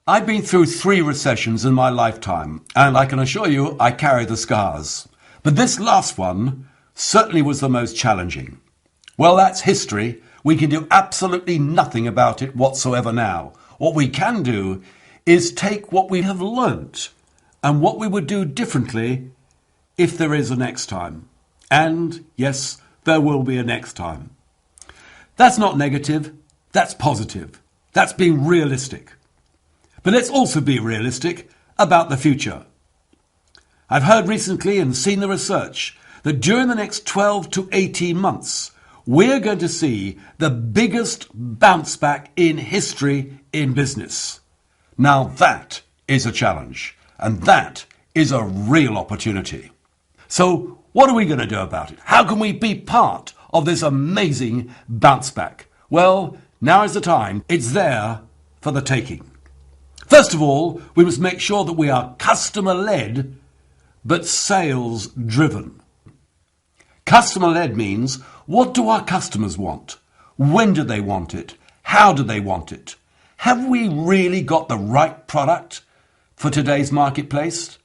I've been through 3 recessions in my lifetime, and I can assure you I carry the scars. But this last one certainly was the most challenging. Well, that's history. We can do absolutely nothing about it whatsoever now. What we can do is take what we have learnt and what we would do differently if there is a next time. And yes, there will be a next time. That's not negative, that's positive. That's being realistic. But let's also be realistic about the future. I've heard recently and seen the research that during the next 12 to 18 months, we're going to see the biggest bounce back in history in business. Now that is a challenge, and that is a real opportunity. So what are we going to do about it? How can we be part of this amazing bounce back? Well, now is the time. It's there for the taking. First of all, we must make sure that we are customer-led, but sales-driven. Customer-led means, what do our customers want? When do they want it? How do they want it? Have we really got the right product for today's marketplace?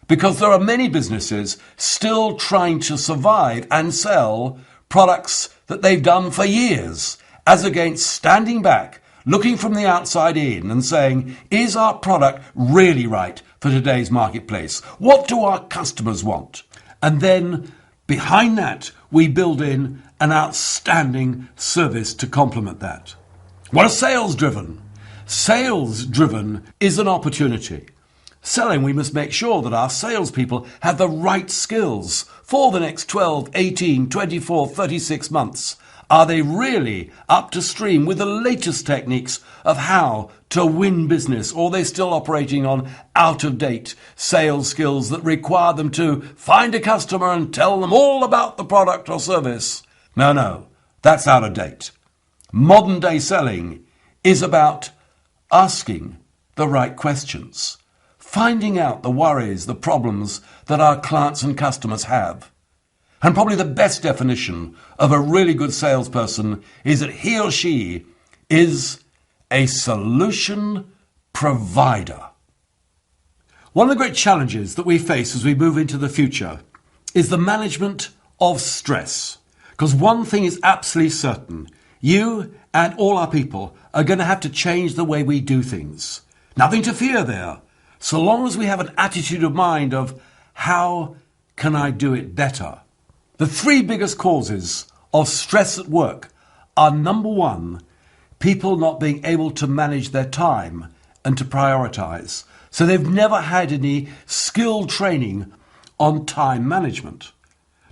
Because there are many businesses still trying to survive and sell products that they've done for years, as against standing back, looking from the outside in and saying, is our product really right for today's marketplace? What do our customers want? And then behind that, we build in an outstanding service to complement that. What are sales driven? Sales driven is an opportunity. Selling, we must make sure that our salespeople have the right skills for the next 12, 18, 24, 36 months. Are they really up to stream with the latest techniques of how to win business? Or are they still operating on out-of-date sales skills that require them to find a customer and tell them all about the product or service? No, that's out of date. Modern day selling is about asking the right questions, finding out the worries, the problems that our clients and customers have. And probably the best definition of a really good salesperson is that he or she is a solution provider. One of the great challenges that we face as we move into the future is the management of stress. Because one thing is absolutely certain, you and all our people are going to have to change the way we do things. Nothing to fear there, so long as we have an attitude of mind of, how can I do it better? The 3 biggest causes of stress at work are, number 1, people not being able to manage their time and to prioritize. So they've never had any skill training on time management.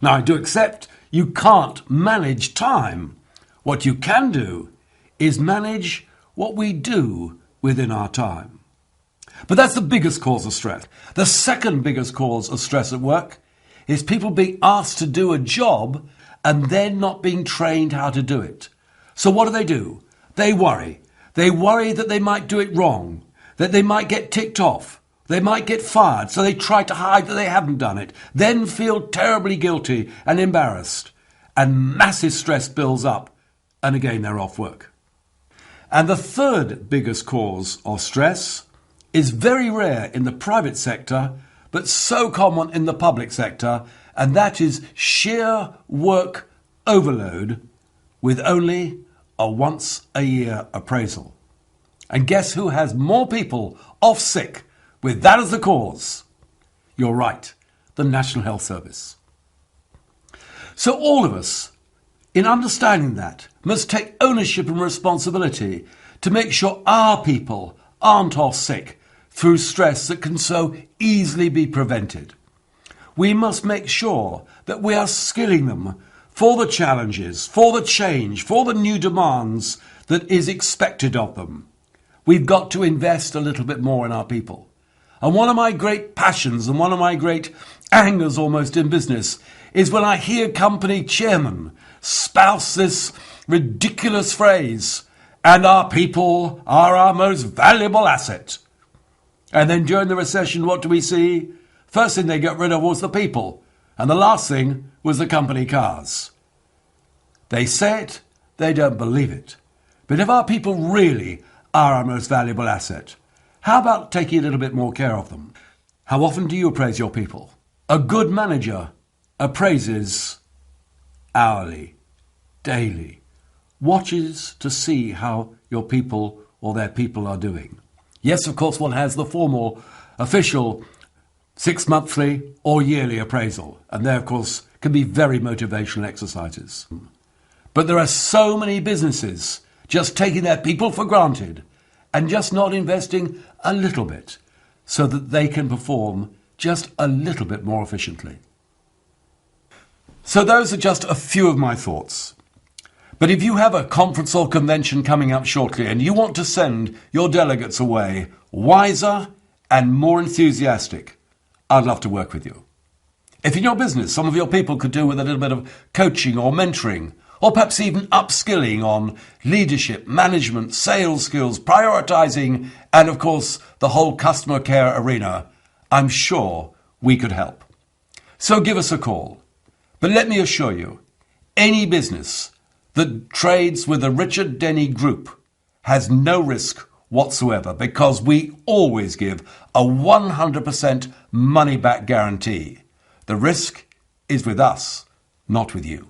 Now, I do accept you can't manage time. What you can do is manage what we do within our time. But that's the biggest cause of stress. The second biggest cause of stress at work is people being asked to do a job and then not being trained how to do it. So what do? They worry. They worry that they might do it wrong, that they might get ticked off, they might get fired, so they try to hide that they haven't done it, then feel terribly guilty and embarrassed, and massive stress builds up, and again they're off work. And the third biggest cause of stress is very rare in the private sector, but so common in the public sector, and that is sheer work overload with only a once-a-year appraisal. And guess who has more people off sick with that as the cause? You're right, the National Health Service. So all of us, in understanding that, must take ownership and responsibility to make sure our people aren't off sick through stress that can so easily be prevented. We must make sure that we are skilling them for the challenges, for the change, for the new demands that is expected of them. We've got to invest a little bit more in our people. And one of my great passions and one of my great angers almost in business is when I hear company chairmen spouse this ridiculous phrase, and our people are our most valuable asset. And then during the recession, what do we see? First thing they got rid of was the people, and the last thing was the company cars. They say it, they don't believe it. But if our people really are our most valuable asset, How about taking a little bit more care of them? How often do you appraise your people? A good manager appraises hourly, daily, watches to see how your people or their people are doing. Yes, of course, one has the formal, official 6-monthly or yearly appraisal, and there, of course, can be very motivational exercises. But there are so many businesses just taking their people for granted and just not investing a little bit so that they can perform just a little bit more efficiently. So those are just a few of my thoughts. But if you have a conference or convention coming up shortly and you want to send your delegates away wiser and more enthusiastic, I'd love to work with you. If in your business some of your people could do with a little bit of coaching or mentoring, or perhaps even upskilling on leadership, management, sales skills, prioritizing, and of course the whole customer care arena, I'm sure we could help. So give us a call. But let me assure you, any business that trades with the Richard Denny Group has no risk whatsoever, because we always give a 100% money-back guarantee. The risk is with us, not with you.